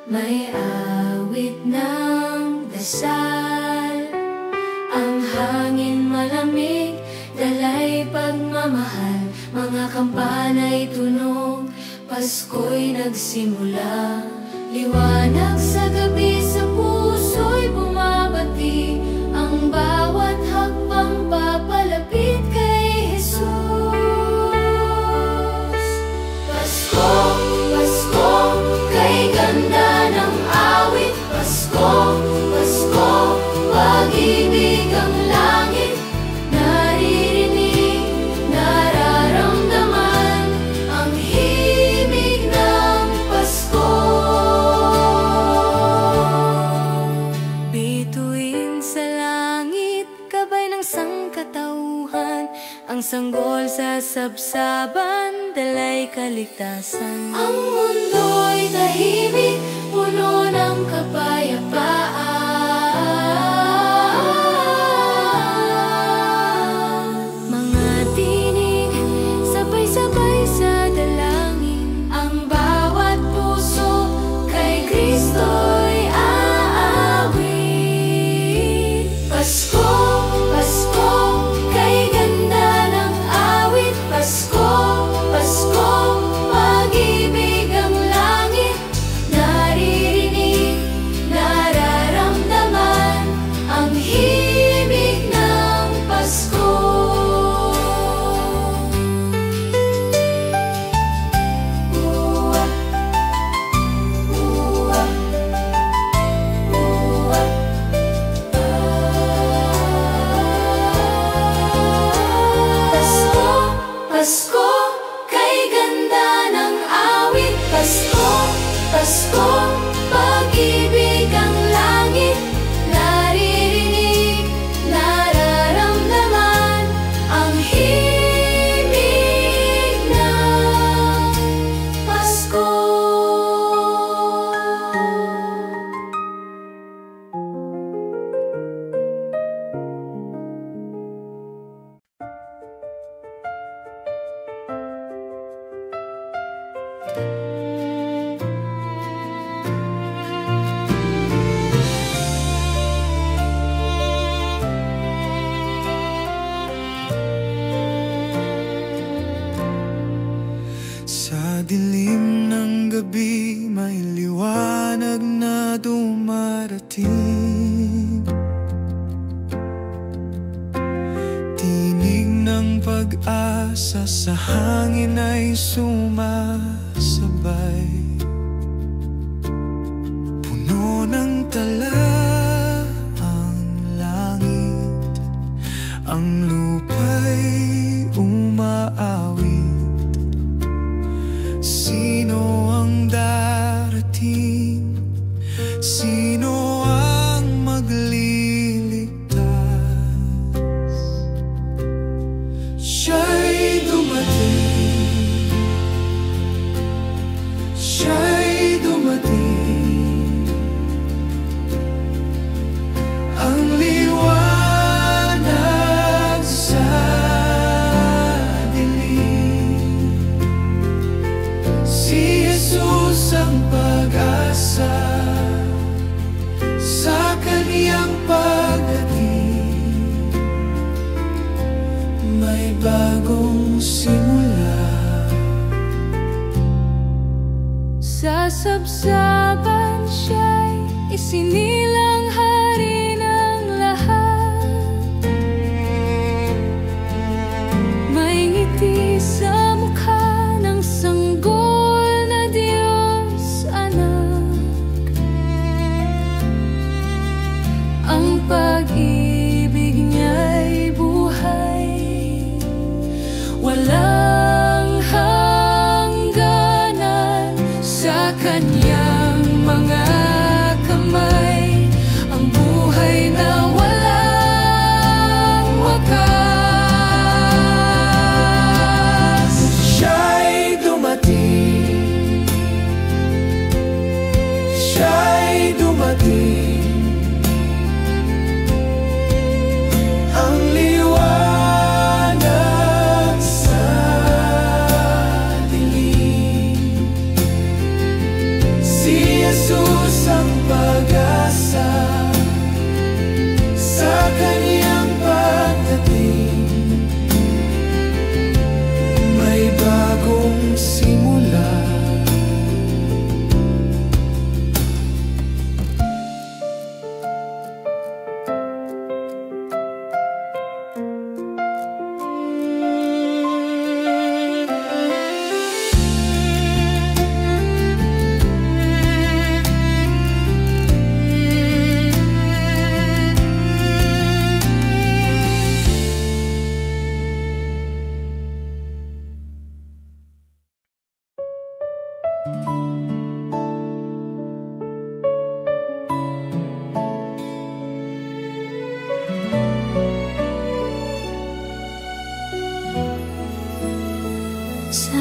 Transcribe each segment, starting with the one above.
may awit ng dasal. Ang hangin malamig, dalay pagmamahal, mga kampana'y tunog, Pasko'y nagsimula. Liwanag sa gabi, sa puso'y bumabati, ang bawat hakbang papalapit kay Jesus. Pasko, Pasko, kay ganda ng awit. Pasko, Pasko, pag-ibig ang langit. Naririnig, nararamdaman ang himig ng Pasko. Bituin sa langit, gabay ng sangkatauhan, ang sanggol sa sabsaban, dalay kaligtasan. Ang mundo'y tahimik, puno ng kapayapaan. Mga tinig, sabay-sabay sa dalangin, ang bawat puso kay Kristo'y aawit. Pasko, Pasko, kay ganda ng awit. Pasko, Pasko, pag-ibig ang langit. Naririnig, nararamdaman ang himig ng Pasko. Uwa, uwa, uwa. Pasko, Pasko, kay ganda ng awit. Pasko, Pasko, pag-ibig ang langit. Naririnig, nararamdaman ang himig ng Pasko. Sa dilim ng gabi, may liwanag na dumarating. Tinig ng pag-asa sa hangin ay sumasabay. Puno ng tala ang langit, ang lupa'y umaawit. Sino ang darating? Sino ang magliligtas? Siya'y dumating, siya'y dumating. Ang liwanag sa dilim, si Jesus ang pag-asa. Sa kaniyang pagdating, may bagong simula. Sa sabsaban siya'y isinilang hari ng lahat. May ngiti sa mukha ng sanggol na Diyos Anak. Ang pag-ibig niya'y buhay, walang hangganan. Sa kaniyang mga kamay, ang buhay na walang wakas. Siya'y dumating, siya'y dumating. Ang liwanag sa dilim, si Jesus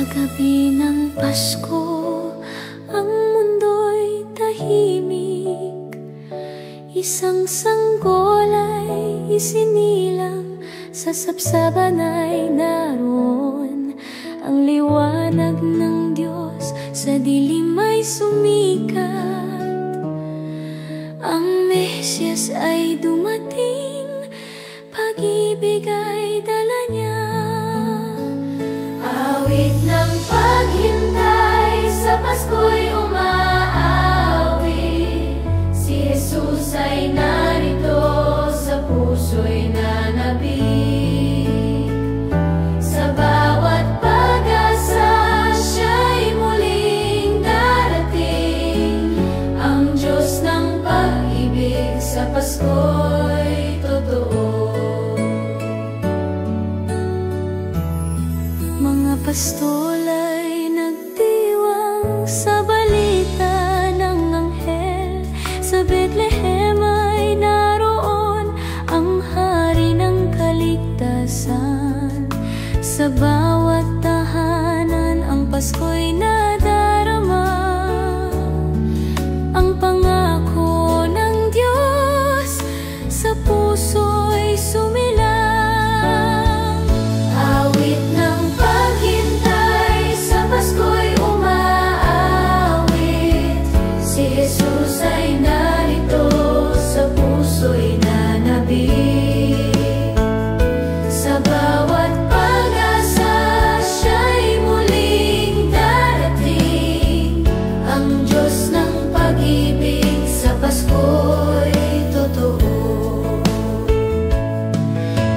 gabi ng Pasko, ang mundo'y tahimik. Isang sanggol ay isinilang, sa sabsaban ay naroon. Ang liwanag ng Diyos sa dilim ay sumikat. Ang Mesyas ay dumating, pag-ibig ay dala niya. Awit ng paghintay, sa Pasko'y umaawit. Si Jesus ay narito, sa puso'y nanabik. Sa bawat pag-asa, siya'y muling darating. Ang Diyos ng pag-ibig sa Pasko'y totoo. Mga pastol ay nagdiwang sa balita ng anghel. Sa Bethlehem ay naroon ang hari ng kaligtasan. Sa bawat tahanan ang Pasko'y nadarama. Ang pangako ng Diyos sa puso'y sumilang. Awit ng paghintay, sa Pasko'y umaawit. Si Jesus ay narito, sa puso'y nanabik. Sa bawat pag-asa, siya'y muling darating. Ang Diyos ng pag-ibig sa Pasko'y totoo.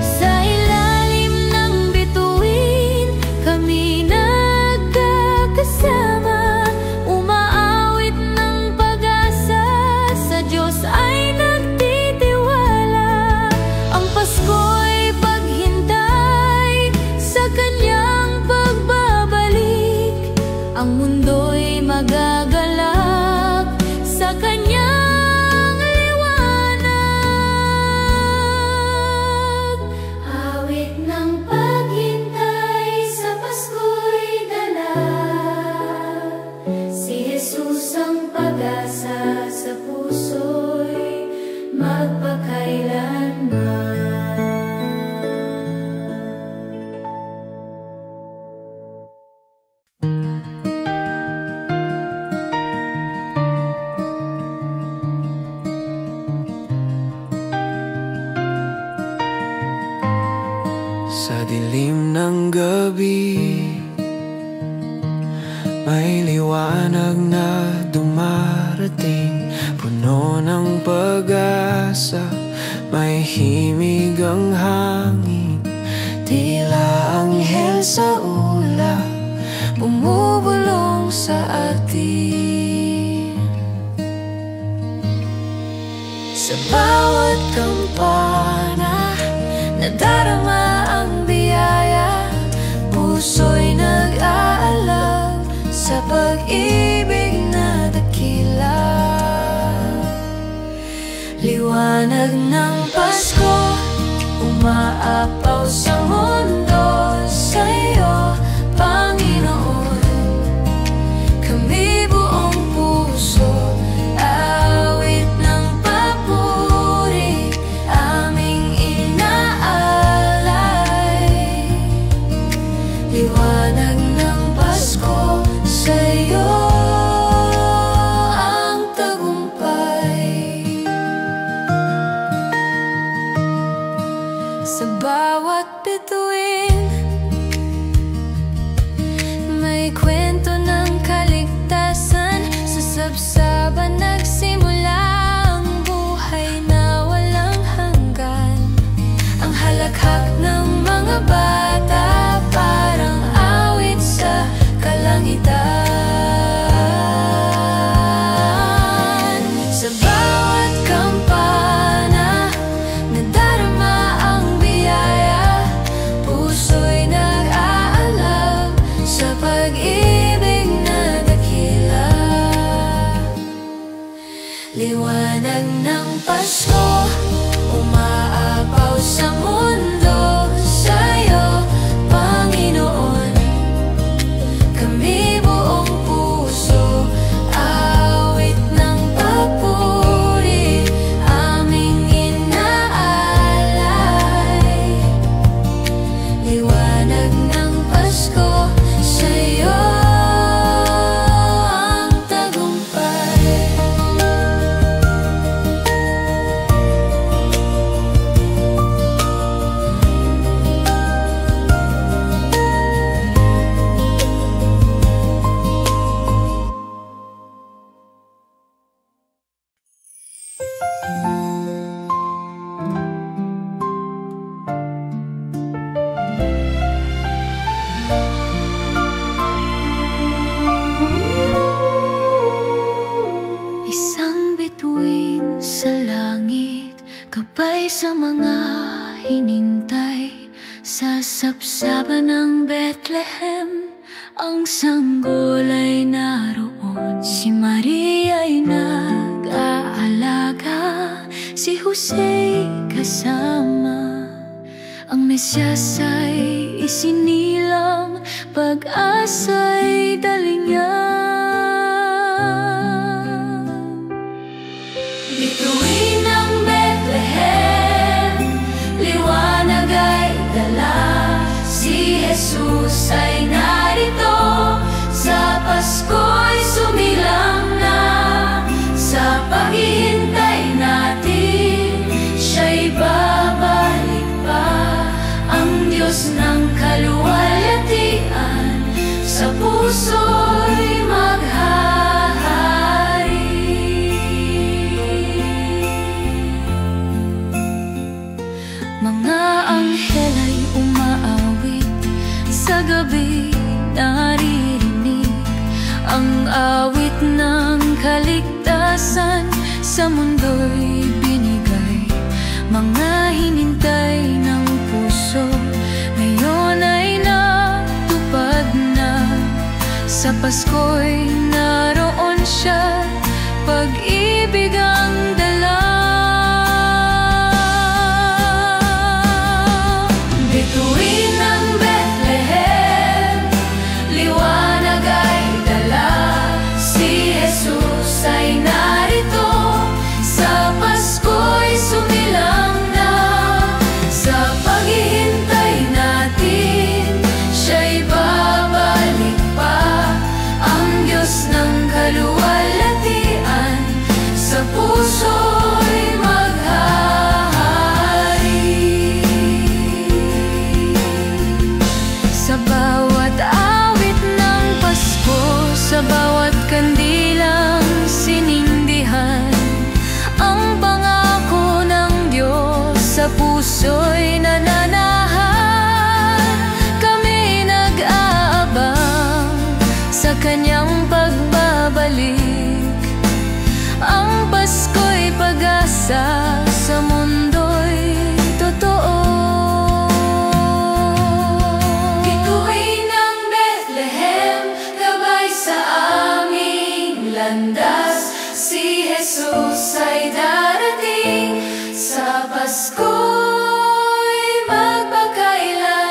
Sa ilalim ng bituin, kami nagkakasama. Umaawit ng pag-asa, sa Diyos ay nagtitiwala. Ang Pasko'y paghintay sa Kanyang pagbabalik. Ang mundo'y magagalak sa Kanyang liwanag. Awit ng paghintay, sa Pasko'y dala. Si Jesus ang pag-asa, sa puso'y magpakailanman. Sa dilim ng gabi, may liwanag na dumarating. Puno ng pag-asa, may himig ang hangin. Tila anghel sa ulap, bumubulong sa atin. Sa bawat kampana, nadarama ang biyaya. Puso'y nag-aalab sa pag-ibig na dakila. Liwanag ng Pasko, umaapaw sa mundo. Sa'yo, Panginoon, kami buong puso. Awit ng papuri, aming inaalay. Liwanag ng Pasko, sa'yo ang tagumpay. Sa bawat bituin, may kwento ng kaligtasan. Sa sabsaban nagsimula ang buhay na walang hanggan. Ang halakhak ng mga bata, parang awit sa kalangitan. Sa bawat kampana, nadarama ang biyaya. Puso'y nag-aalab sa pag-ibig na dakila. Liwanag ng Pasko, umaapaw sa mundo. Sa'yo, Panginoon, Isang bituin sa langit, gabay sa mga hinintay. Sa sapsapan ng Bethlehem, ang sanggol ay naroon. Si Maria'y nag-aalaga, si Jose kasama. Ang Mesyas ay isinilang, pag-asa'y dalingan. Bituin ng Bethlehem, liwanag ay dala. Si Jesus ay narito, sa Pasko'y sumilang na. Sa paghihintay natin, siya'y babalik pa. Ang Diyos ng kaluwalhatian, sa puso'y maghahari. Mga anghel ay umaawit, sa gabi naririnig ang awit ng kaligtasan, sa mundo'y binigay. Mga hinintay ng puso, ngayon ay natupad na. Sa Pasko'y naroon siya, pag-ibig ang dala. Bituin ng Bethlehem, liwanag ay dala. Si Jesus ay narito, sa Pasko'y sumilang na. Sa paghihintay natin, siya'y babalik pa. Ang Diyos ng kaluwalhatian, sa puso'y maghahari. Sa bawat awit ng Pasko, sa bawat kandilang sinindihan, ang pangako ng Diyos sa puso'y nananahan. Kami nag-aabang sa Kanyang pagbabalik. Ang Pasko'y pag-asa, sa mundo'y totoo. Bituin ng Bethlehem, gabay sa aming landas. Si Jesus ay darating, sa Pasko'y magpakailanman.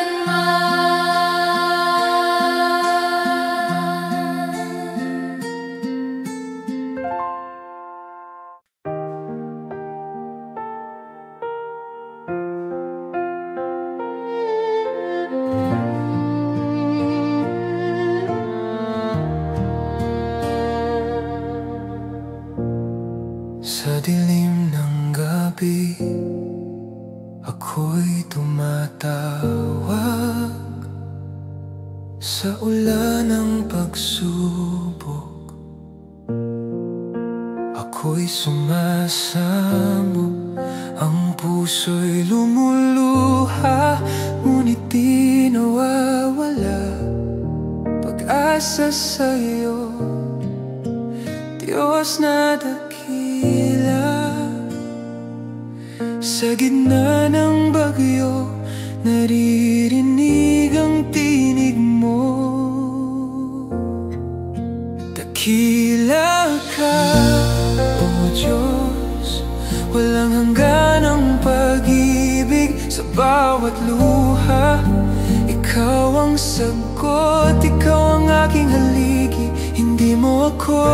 Sa dilim ng gabi, ako'y tumatawag. Sa ulan ng pagsubok, ako'y sumasamo. Ang puso'y lumuluha, ngunit di nawawala. Pag-asa sa'yo, Diyos na dakila. Sa gitna ng bagyo, naririnig ang tinig mo. Dakila ka, O Diyos, walang hanggan ang pag-ibig. Sa bawat luha, Ikaw ang sagot, Ikaw ang aking haligi. Hindi mo ako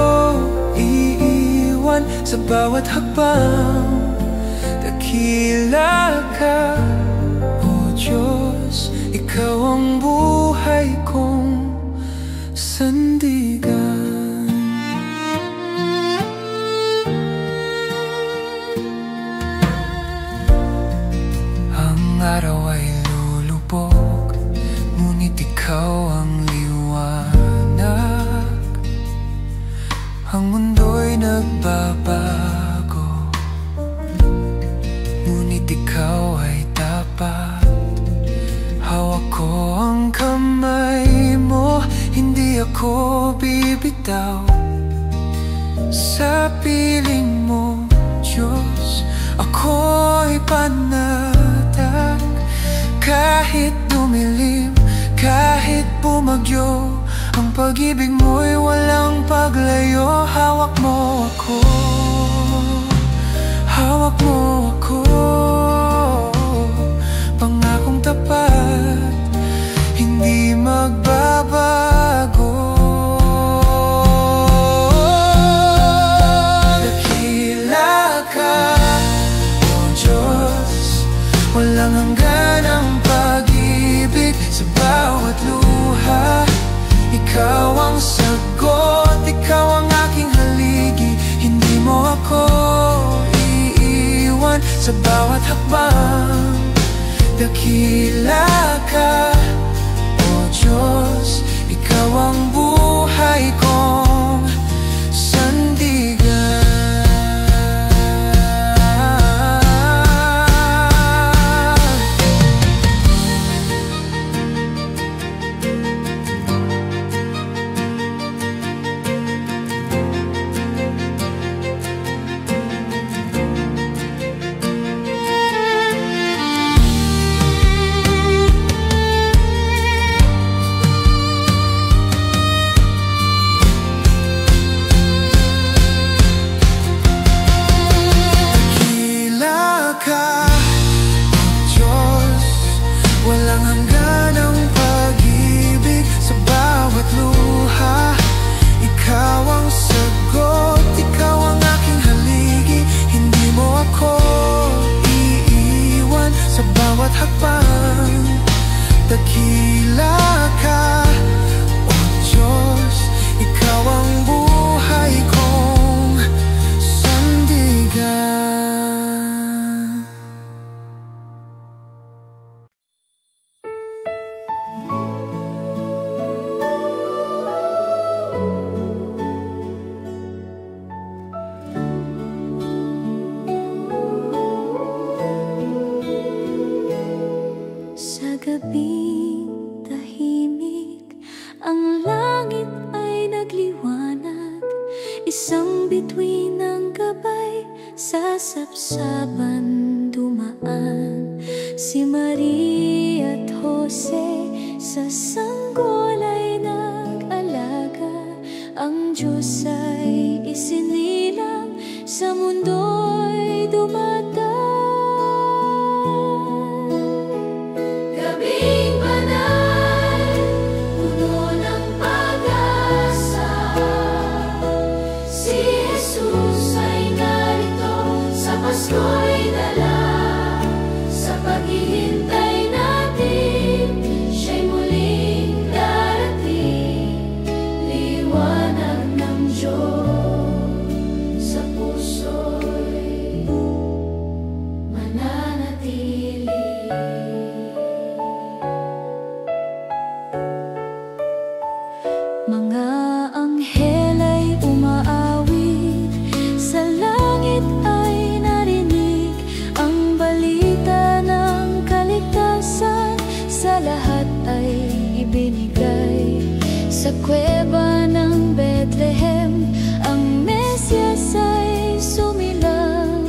iiwan sa bawat hakbang. Dakila ka, O Diyos, Ikaw ang buhay kong sandigan. Ang araw ay lulubog, ngunit Ikaw ang liwanag. Ang mundo'y nagbabago, ngunit ikaw ay tapat. Hawak ko ang kamay mo, hindi ako bibitaw. Sa piling mo, Diyos, ako'y panatag. Kahit dumilim, kahit bumagyo, ang pag-ibig mo'y walang paglayo. Hawak mo ako, hawak mo ako, pangakong tapat, hindi magbabago. Dakila ka, O Diyos, walang hanggan ang pag-ibig. Sa bawat luha, ikaw ang sagot, ikaw ang aking haligi. Hindi mo ako iiwan sa bawat hakbang. Dakila ka, O Diyos, ikaw ang buhay kong sandigan. Walang hanggan ang pag-ibig. Sa bawat luha, ikaw ang sagot, ikaw ang aking haligi. Hindi mo ako iiwan sa bawat hakbang. Dakila ka, O Diyos, ikaw ang buhay kong sandigan. Gabing tahimik, ang langit ay nagliwanag. Isang bituin ng gabay sa sapsapan dumaan. Si Maria at Jose sa sanggol ay nag-alaga. Ang Diyos ay isinilang, sa mundo'y dumadaan. Pasko'y dala sa paghihintay natin, siya'y muling darating. Liwanag ng Diyos sa puso'y mananatili. Mga anghel ay umaawit, sa langit ay narinig ang balita ng kaligtasan. Sa lahat ay ibinigay sa kuweba ng Bethlehem. Ang Mesyas ay sumilang,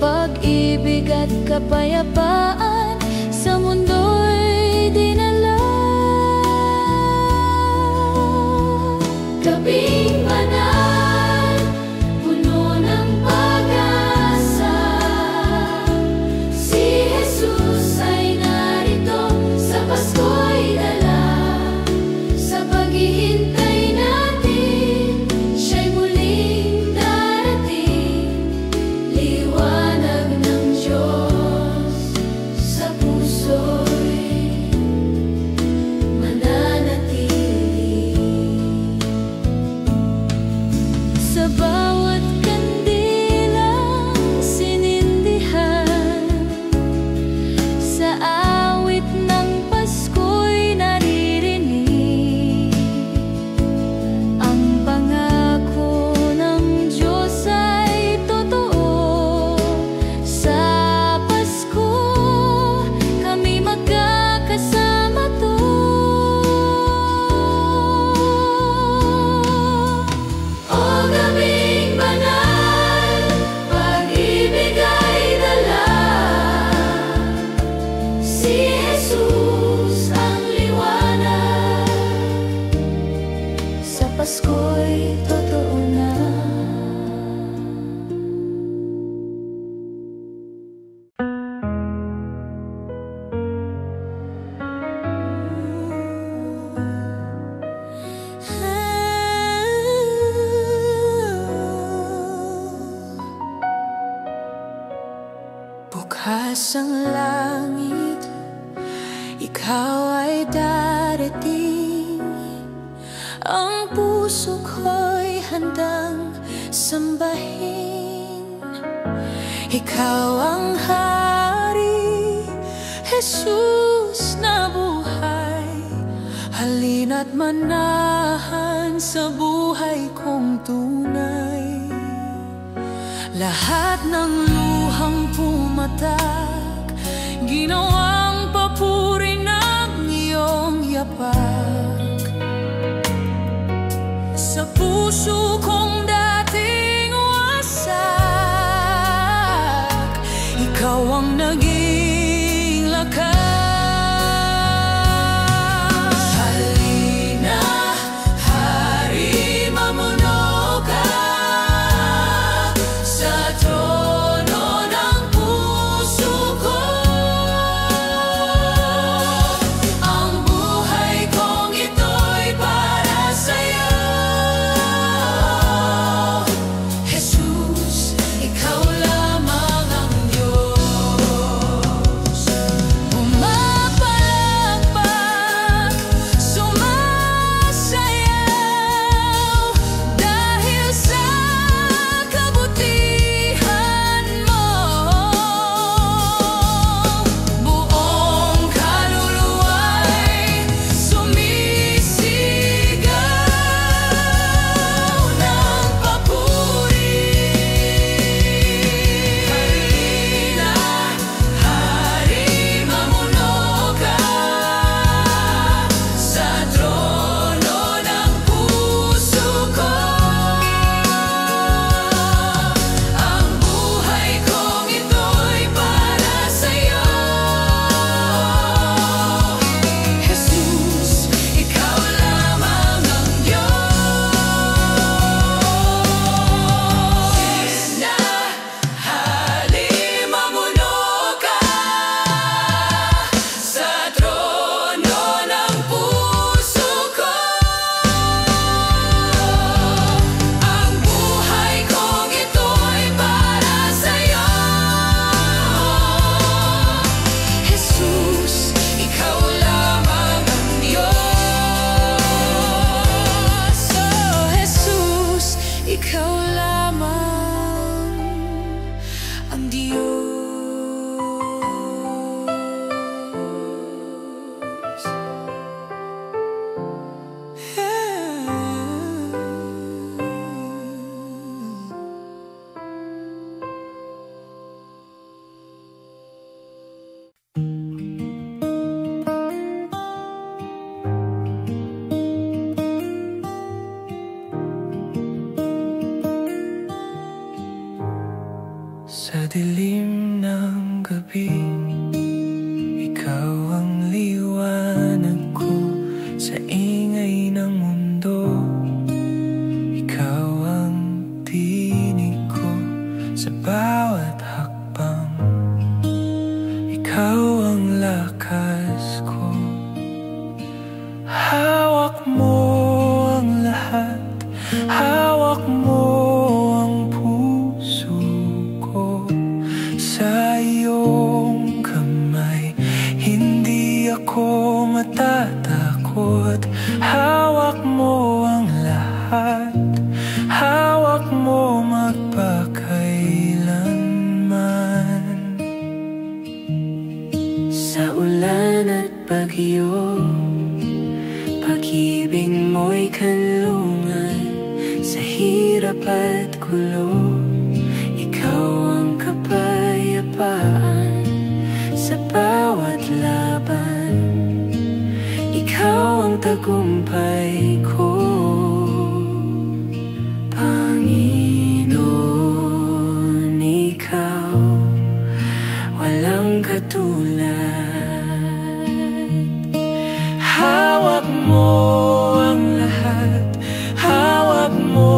pag-ibig at kapayapaan sa mundo'y dinala. Gabing banal, puno ng pag-asa, si Jesus ay narito, sa Pasko'y dala. Sa paghihintay natin, siya'y muling darating. Liwanag ng Diyos Bukas ang langit, ikaw ay darating. Ang puso ko'y handang sambahin. Ikaw ang hari, Jesus na buhay. Halina't manahan sa buhay kong tunay. Lahat ng luhang pumatak, ginawang papuri ng iyong yapak. Sa puso kong dating wasak, ikaw ang naging lakas. Halina, Hari, mamuno ka sa trono ng puso ko. Ang buhay kong ito'y para sa'yo, Jesus, ikaw lamang ang Diyos. Pumapalakpak, sumasayaw, dahil sa kabutihan mo. Buong kaluluwa'y sumisigaw ng papuri. Halina, Hari, mamuno ka sa trono ng puso ko. Ang buhay kong ito'y para sa'yo, Jesus, ikaw lamang ang Diyos. Na Hari, mamuno ka sa trono ng puso ko. Ang buhay kong ito'y para sa'yo, Jesus, ikaw lamang ang Diyos. Oh, Jesus, ikaw lamang ang Diyos. Sa dilim ng gabi, ikaw ang liwanag ko. Sa ingay ng mundo, ikaw ang tinig ko. Sa bawat hakbang, ikaw ang lakas ko. Hawak mo ang lahat, hawak mo ang puso ko. Sa iyong kamay, hindi ako matatakot. Hawak mo ang lahat, hawak mo magpakailanman. Sa ulan at bagyo, pag-ibig mo'y kanlungan. Sa hirap at gulo, ikaw ang kapayapaan. Sa bawat laban, ikaw ang tagumpay ko. Panginoon, ikaw walang katulad. Hawak mo ang lahat, hawak mo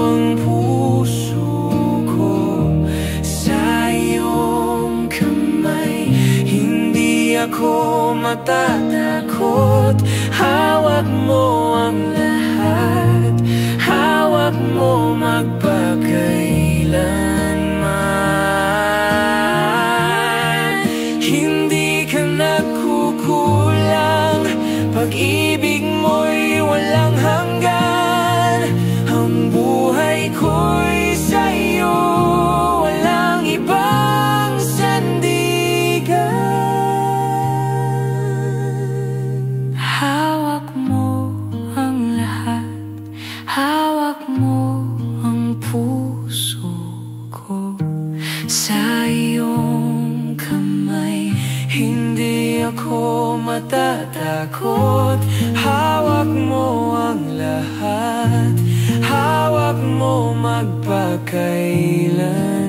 ang puso ko. Sa iyong kamay, hindi ako matatakot. Hawak mo ang lahat, hawak mo magpakailanman. sa iyong kamay. Hindi ako matatakot. Hawak mo ang lahat, hawak mo magpakailanman.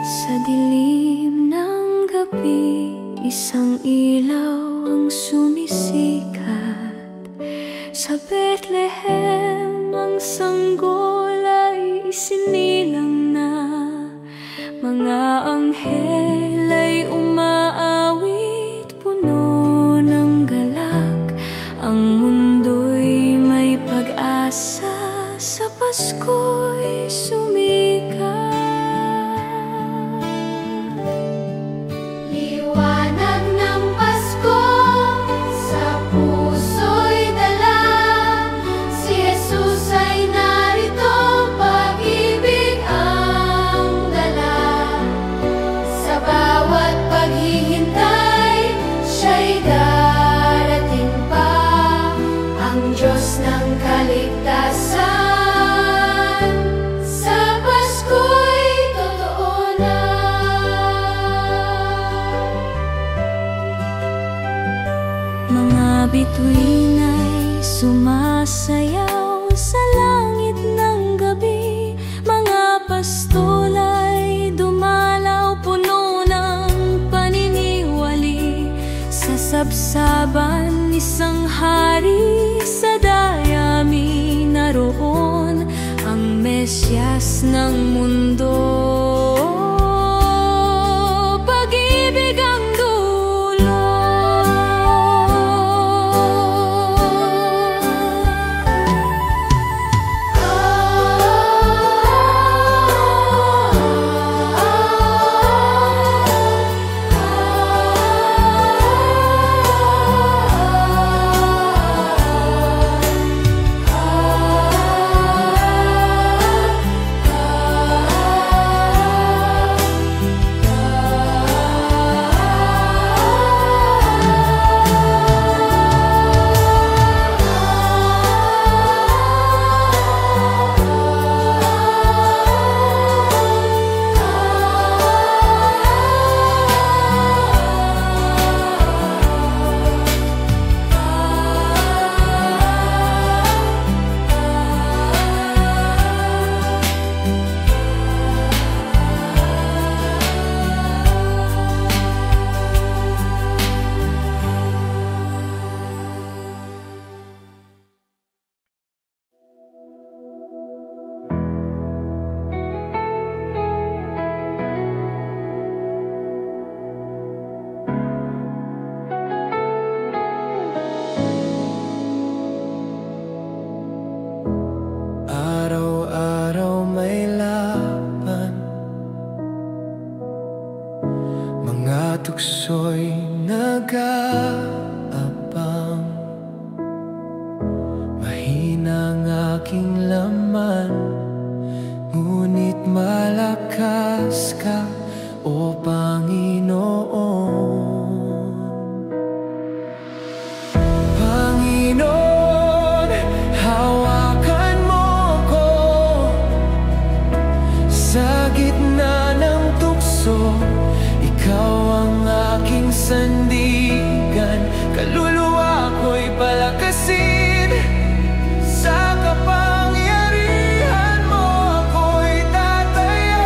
Sa dilim ng gabi, isang ilaw ang sumisikat. Sa Bethlehem, ang sanggol ay isinilang na. Mga anghel ay umaawit, puno ng galak. Ang mundo'y may pag-asa, sa Pasko'y sumikat. Liwanag ng Pasko sa puso'y dala. Si Jesus ay narito, pag-ibig ang dala. Sa bawat paghihintay, siya'y darating pa. Ang Diyos ng kaligtasan, sa Pasko'y totoo na. Mga bituin ay sumasayaw sa langit ng gabi. Mga pastol ay dumalaw, puno ng paniniwali. Sa sabsaban, isang hari sa dayami naroon, ang Mesyas ng mundo. Pag-ibig ang dulo. Araw-araw may laban, mga tukso'y nag-aabang. Mahina ang aking laman, ngunit malakas ka, o Panginoon. Panginoon, hawakan mo ko sa gitna ng tukso. Ikaw ang aking sandigan, kaluluwa ko'y palakasin. Sa kapangyarihan mo ako'y tatayo.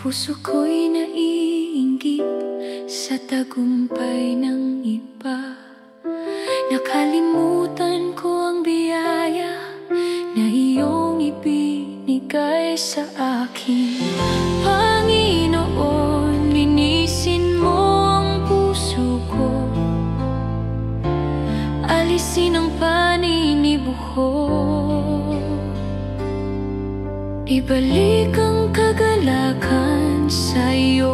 puso ko'y naiinggit sa tagumpay ng iba. Nakalimutan ko ang biyaya na iyong ibinigay sa akin. Panginoon, linisin mo ang puso ko, alisin ang paninibuho, ibalik ang kagalakan sa iyo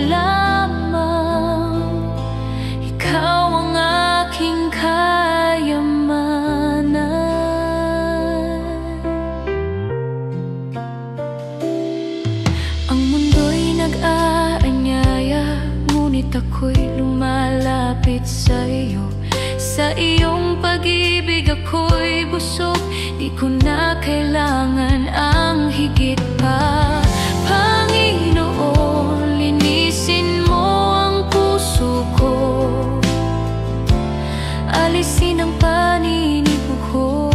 lamang. Ikaw ang aking kayamanan. Ang mundo'y nag-aanyaya, ngunit ako'y lumalapit sa iyo. Sa iyong pag-ibig ako'y busog, di ko na kailangan ang higit pa. Panginoon, linisin mo ang puso ko, alisin ang paninibuho,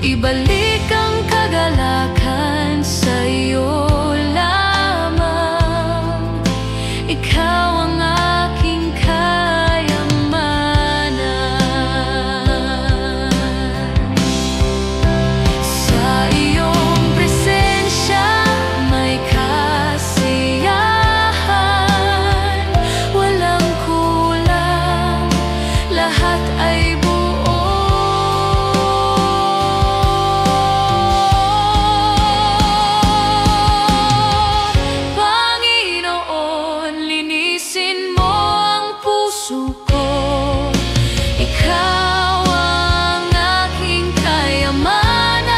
ibalik ang kagalakan sa iyo lamang. Ikaw ang aking sa iyong presensya may kasiyahan, walang kulang, lahat ay buo. Panginoon, linisin mo ang puso ko, ikaw ang aking kayamanan.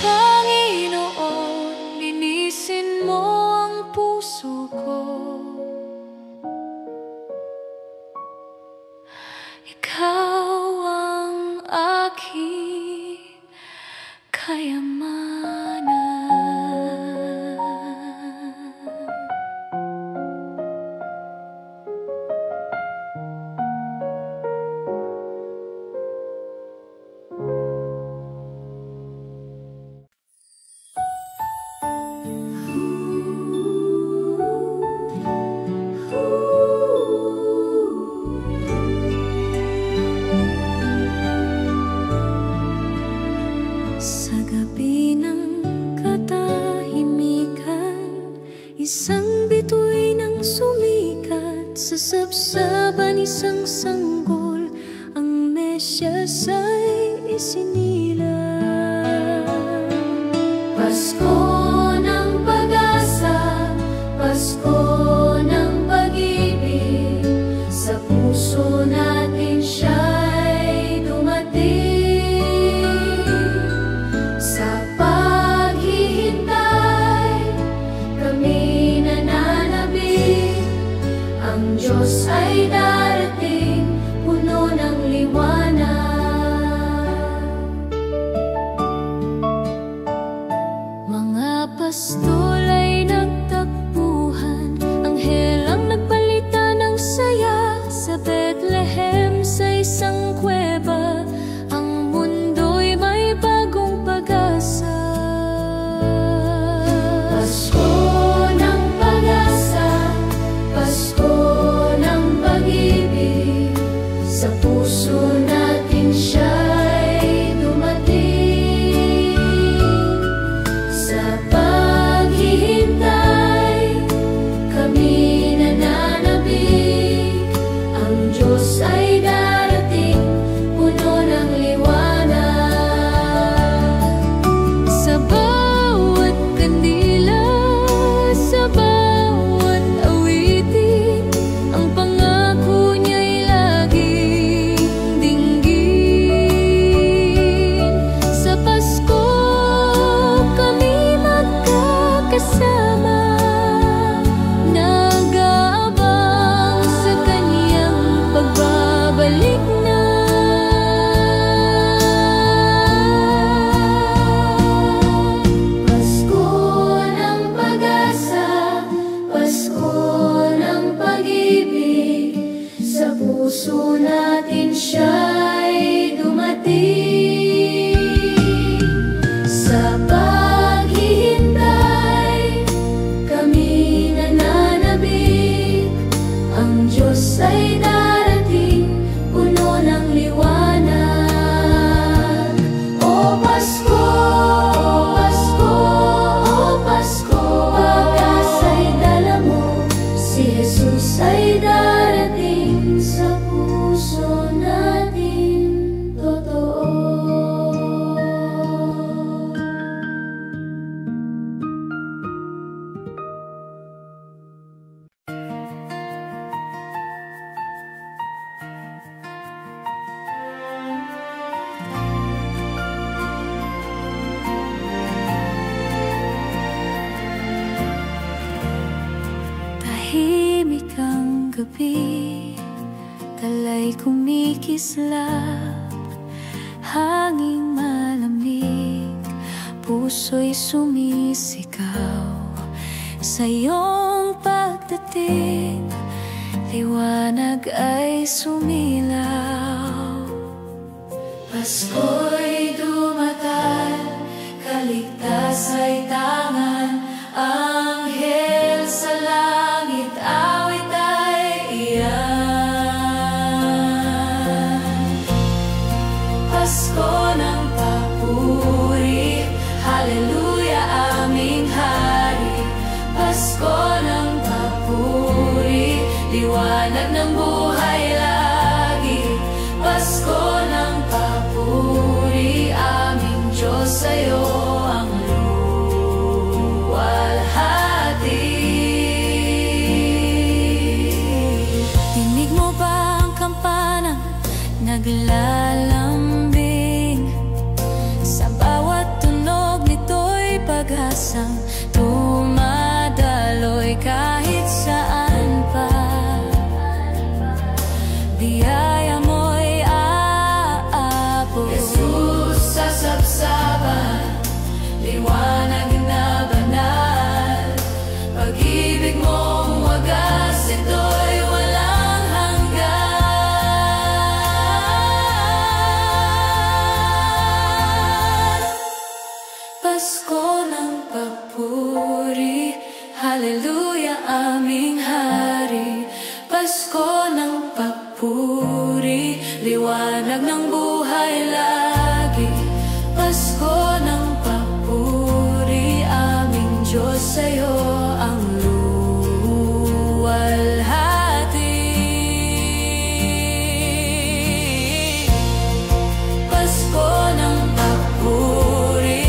Panginoon, linisin mo ang puso ko, ikaw ang aking kayamanan. Sa gabi ng katahimikan, isang bituin ang sumikat. Sa sabsaban isang sanggol, ang Mesyas ay isinilang. Pasko ng pag-asa, Pasko ng pag-ibig, sa puso natin siya'y dumating. Sa paghihintay, kami nananabik, ang Diyos ay darating, puno ng liwanag. Mga pastol ay nagtakbuhan, anghel ang nagbalita ng saya. Sa Bethlehem sa isang kuweba, ang mundo'y may bagong pag-asa. Pasko ng pag-asa, Pasko ng pag-ibig, ay darating sa puso natin totoo. Tahimik ang gabi, tala'y kumikislap, hanging malamig, puso'y sumisigaw. Sa iyong pagdating, liwanag ay sumilaw. Pasko'y dumatal, kaligtas ay tangan, anghel sa langit, awit ay iyan. Pasko ng papuri, haleluya aming hari. Pasko ng papuri, liwanag ng buhay lagi. Pasko ng papuri, aming Diyos, sa'yo ang luwalhati. Dinig mo ba ang kampanang naglalambing? Sa bawat tunog nito'y pag-asang dumadaloy kahit saan pa. Biyaya mo'y aabot. Jesus sa sabsaban, liwanag na banal. Pag-ibig mong wagas, ito'y walang hanggan. Pasko ng papuri, haleluya aming hari. Pasko ng papuri, liwanag ng buhay lagi. Pasko ng papuri, aming Diyos, sa'yo ang luwalhati. Pasko ng papuri,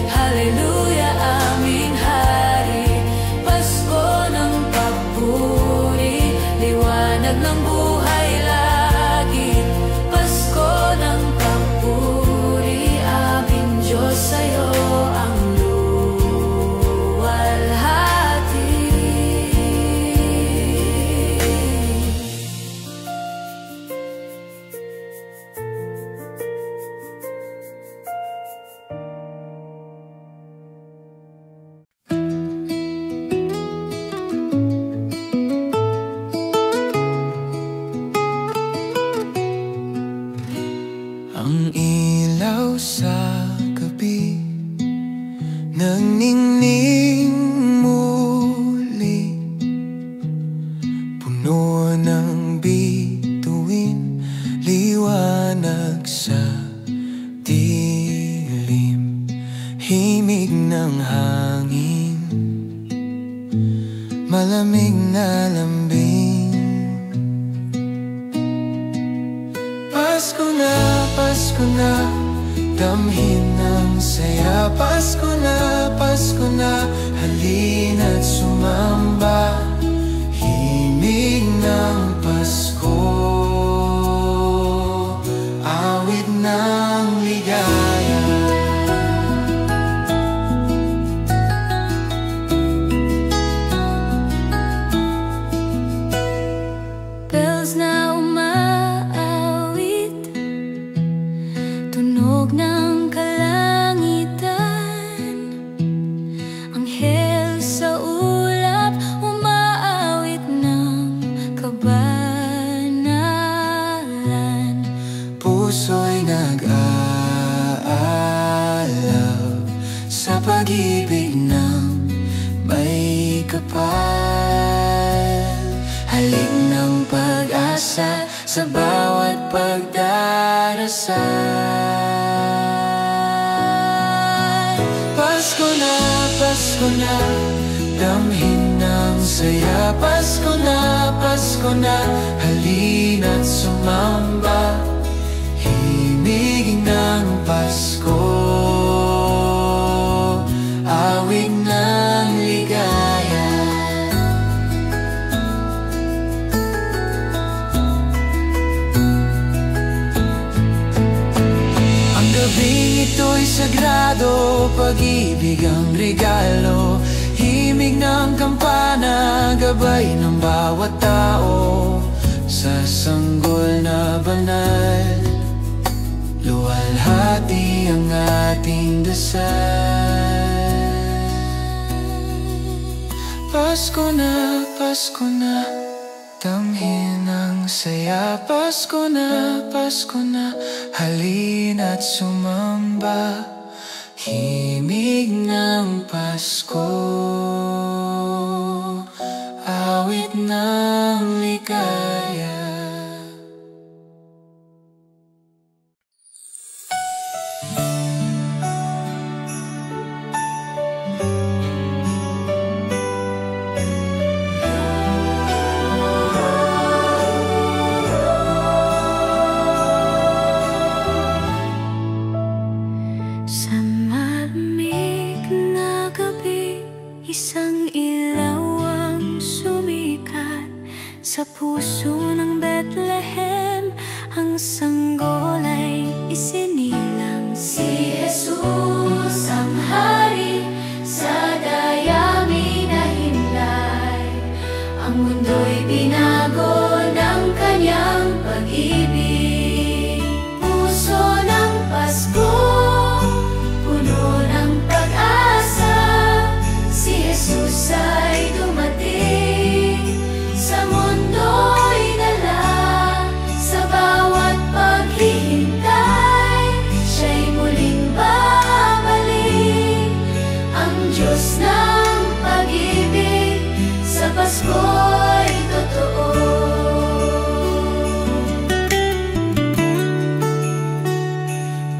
haleluya aming hari. Pasko ng papuri, liwanag ng buhay lagi. Pasko ng papuri, aming Diyos, sa'yo ang luwalhati. Ang ilaw sa gabi, nagningning muli, puno ng bituin, liwanag sa dilim, himig ng hangin, malamig na lambing. Pasko na, damhin ng saya. Pasko na, halina't sumamba. Himig ng Pasko, awit ng ligaya. Bells na umaawit, tunog ng kalangitan. Anghel sa ulap, umaawit ng kabanalan. Puso'y nag-aalaw sa pag-ibig ng may kapal. Halik ng pag-asa sa bawat pagdarasal. Pasko na, damhin ng saya. Pasko Pasko na, halina't sumamba. Himig ng Pasko, awit ng ligaya. Ang gabing ito'y sagrado, pag-ibig ang regalo. Himig ng kampana, gabay ng bawat tao. Sa sanggol na banal, luwalhati ang ating dasal. Pasko na, damhin ang saya. Pasko na, halina't sumamba. Himig ng Pasko, awit ng ligaya. Isang ilaw ang sumikat sa puso ng Bethlehem. Ang sanggol ay isinilang. Si Jesus ang hari sa dayami na himlay. Ang mundo'y binago ng kanyang pag-ibig. Puso ng Pasko, puno ng pag-asa. Si Jesus ay dumating, sa mundo'y dala. Sa bawat paghihintay, siya'y muling babalik. Ang Diyos ng pag-ibig, sa Pasko'y totoo.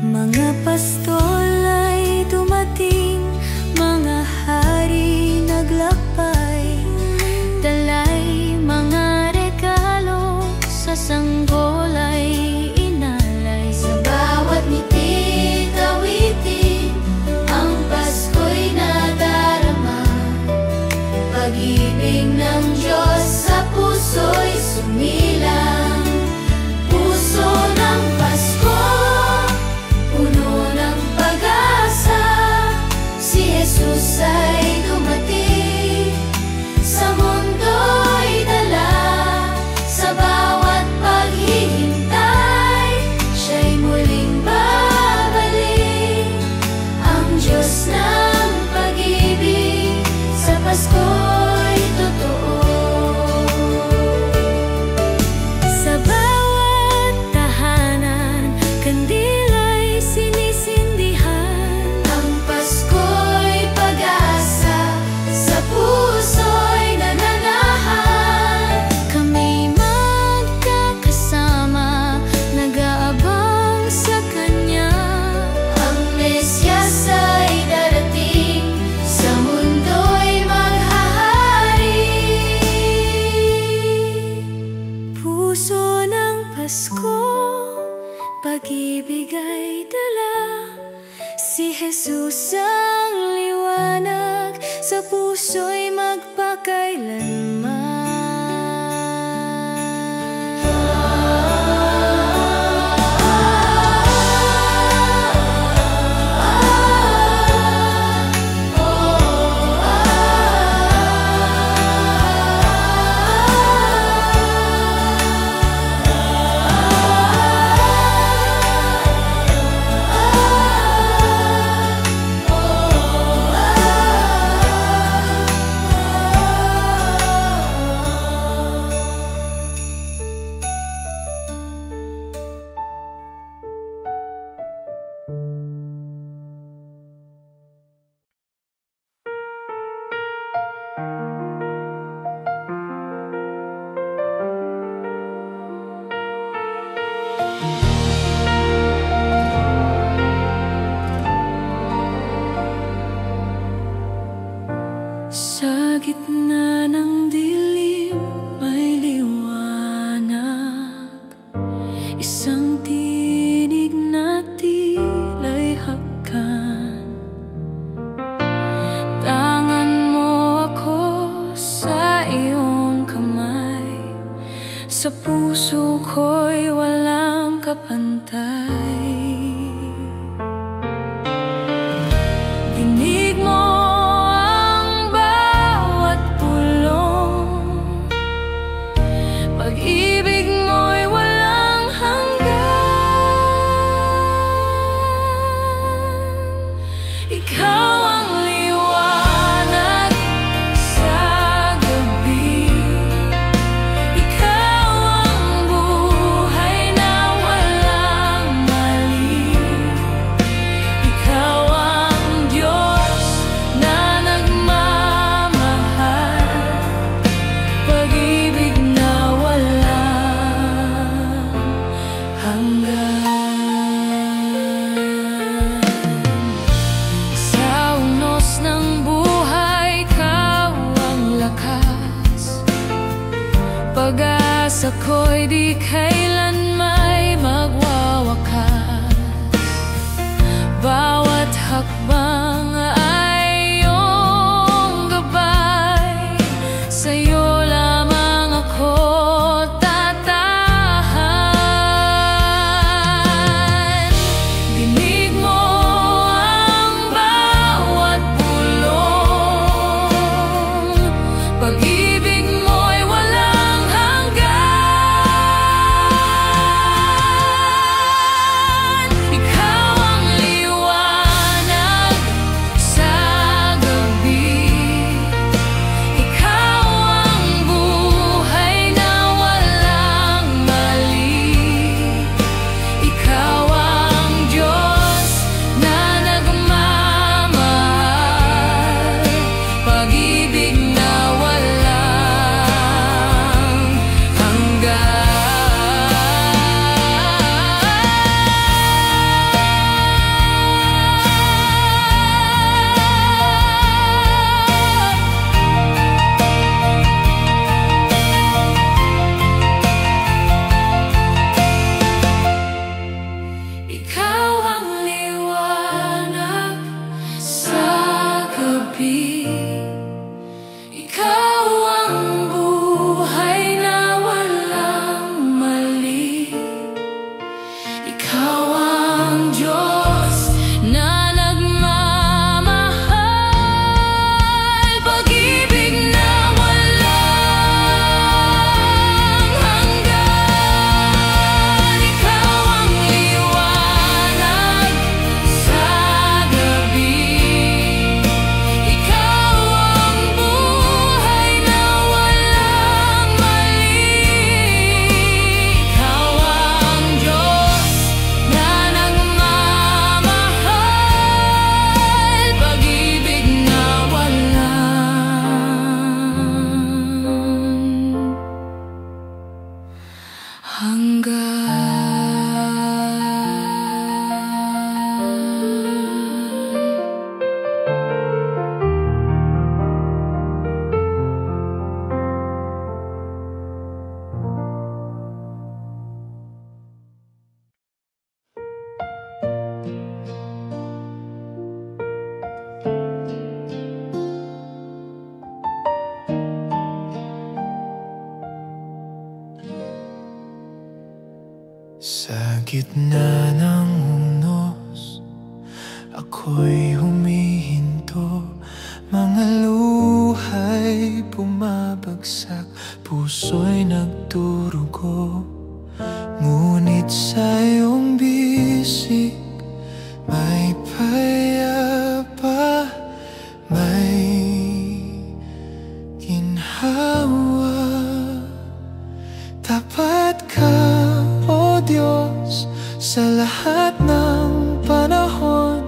Mga pastol ay dumating, mga hari naglakbay, dalay mga regalo, sa sanggol ay inalay. Sa bawat ngiti, awitin, ang Pasko'y nadarama. Pag-ibig ng Diyos sa puso'y sumilang. Puso ng Pasko, puno ng pag-asa. Si Jesus ay dumating, sa mundo'y dala. Sa bawat paghihintay, siya'y muling babalik. Ang Diyos ng pag-ibig, sa Pasko'y totoo. Sa bawat tahanan, kandil ay sinisindihan. Ang Pasko'y pag-asa, sa puso'y nananahan. Kami magkakasama, nag-aabang sa Kanya. Ang Mesyas ay darating, sa mundo'y maghahari. Puso ng Pasko, pag-ibig ay dala. Si Jesus ang liwanag, sa puso'y magpakailanman. isang tinig na tila'y hagkan. Tangan mo ako sa iyong kamay, sa puso ko'y walang kapantay. Dinig mo ang bawat bulong, pag-ibig mo'y walang hanggan. Ikaw ang liwanag sa gabi, ikaw ang buhay na walang mali, ikaw ang Diyos na nagmamahal, pag-ibig na walang hanggan. Sa unos ng buhay, ikaw ang lakas, pag-asa ko'y di kailan may magwawakas. Bawat hakbang ay iyong gabay, sa'yo lamang ako tatahan. Dinig mo ang bawat bulong, pag-ibig mo'y walang hanggan. Ikaw ang liwanag sa gabi, ikaw ang buhay na walang mali, ikaw ang Diyos na nagmamahal, pag-ibig na walang hanggan. Ikaw ang liwanag sa gabi, ikaw ang buhay na walang mali, ikaw ang Diyos na nagmamahal, pag-ibig na walang hanggan. Ikaw ang liwanag sa gabi, ikaw ang buhay na walang mali, ikaw ang Diyos na nagmamahal, pag-ibig na walang hanggan. Sa gitna ng unos, ako'y humihinto, mga luha'y bumabagsak, puso'y nagdurugo. Ngunit sa iyong bisig may payapa, may ginhawa. Tapat ka, O Diyos, sa lahat ng panahon,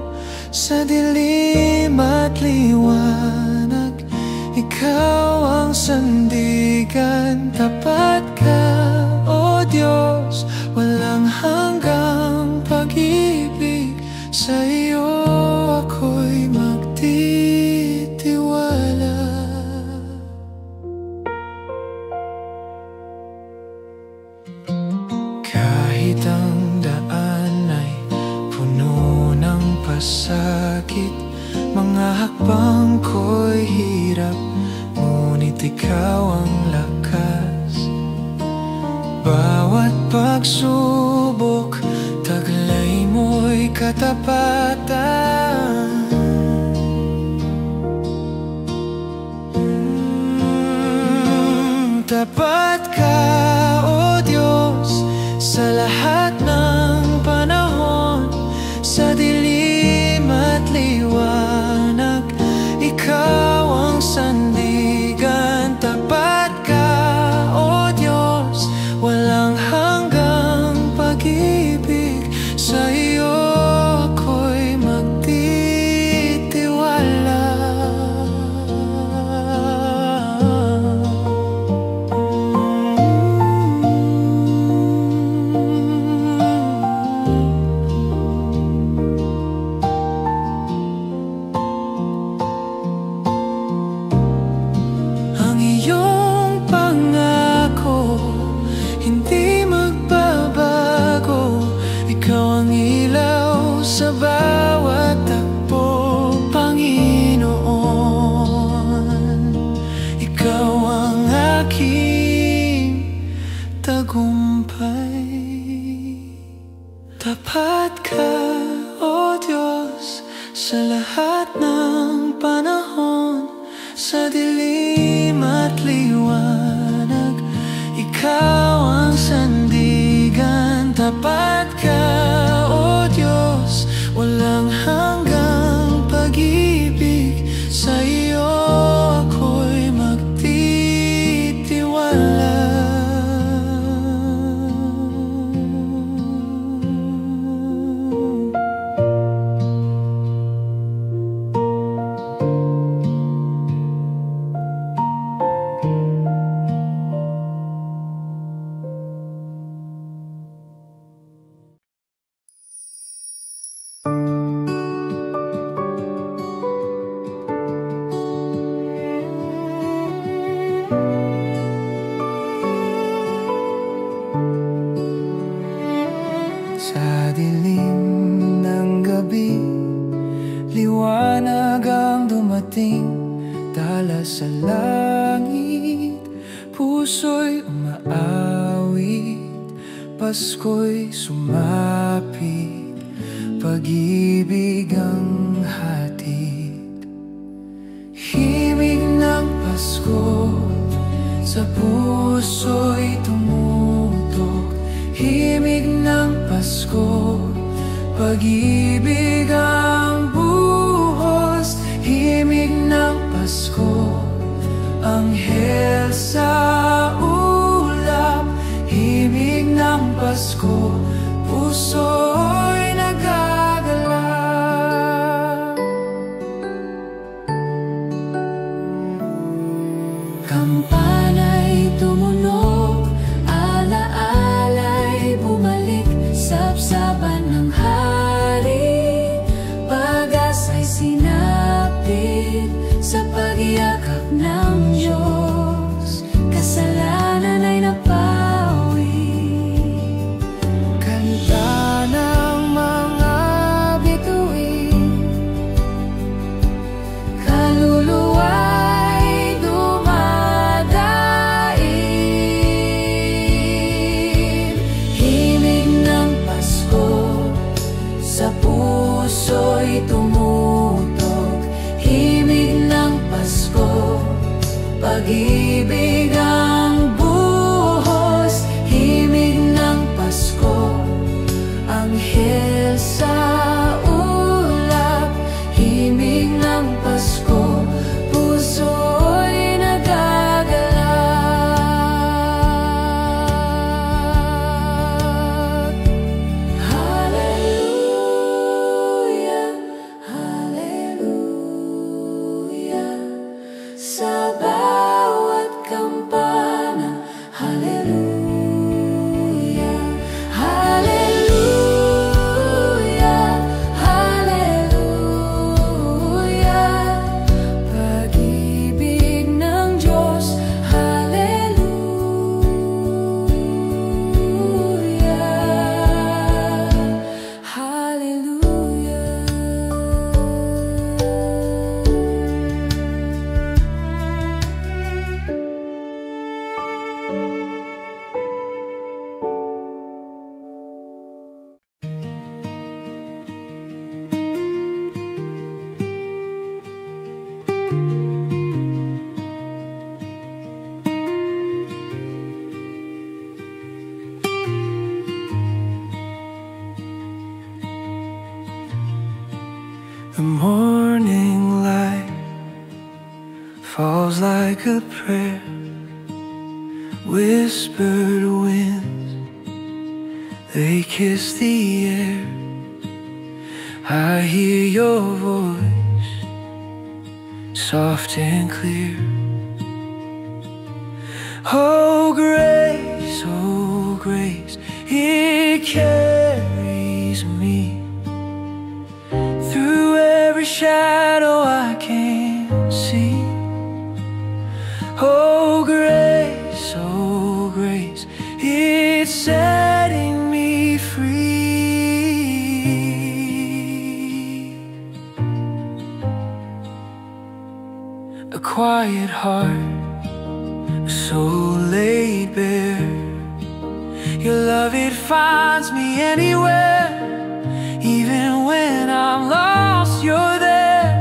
sa dilim at liwanag, ikaw ang sandigan. Tapat ka, O Diyos, walang hanggang pag-ibig, sa iyo ako'y magtitiwala. Kahit ang daan ay puno ng pasakit, mga hakbang ko'y hirap, ngunit ikaw ang lakas. Bawat pagsubok, taglay mo'y katapatan. Tapat ka, O Diyos, sa lahat ng panahon, sa dilim at liwanag, ikaw ang sandigan. Tapat ka, O Diyos, walang hanggang pag-ibig, sa iyo ako'y magtitiwala. Sa bawat takbo, Panginoon, ikaw ang aking tagumpay. Tapat ka, O Diyos, sa lahat ng panahon, sa dilim at liwanag, ikaw ang sandigan. Tapat ka, O Diyos, walang hanggang pag-ibig, sa iyo ako'y magtitiwala. Sa dilim ng gabi, liwanag ang dumating, tala sa langit, puso'y umaawit, Pasko'y sumapit, pag-ibig ang hatid. Himig ng Pasko sa puso'y tumutok, himig ng Pasko, pag-ibig ang buhos. Himig ng Pasko, anghel sa ulap. Himig ng Pasko, puso'y nagagalak. Kampana'y tumunog, alaala'y bumalik, sapsapan ng hari, pag-asa'y sinapit sa pagyakap ng Diyos, kasalanan ay napawi. Kanta The morning light falls like a prayer. Whispered winds, they kiss the air. I hear your voice, soft and clear. Oh grace, it carries me through every shadow I can see. Oh grace, it's setting me free. A quiet heart, a soul laid bare. Your love, it finds me anywhere. Even when I'm lost, you're there.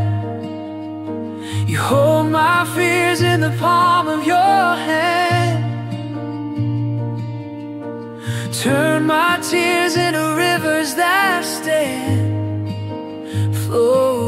You hold my fears in the palm of your hand. Turn my tears into rivers that stand, flow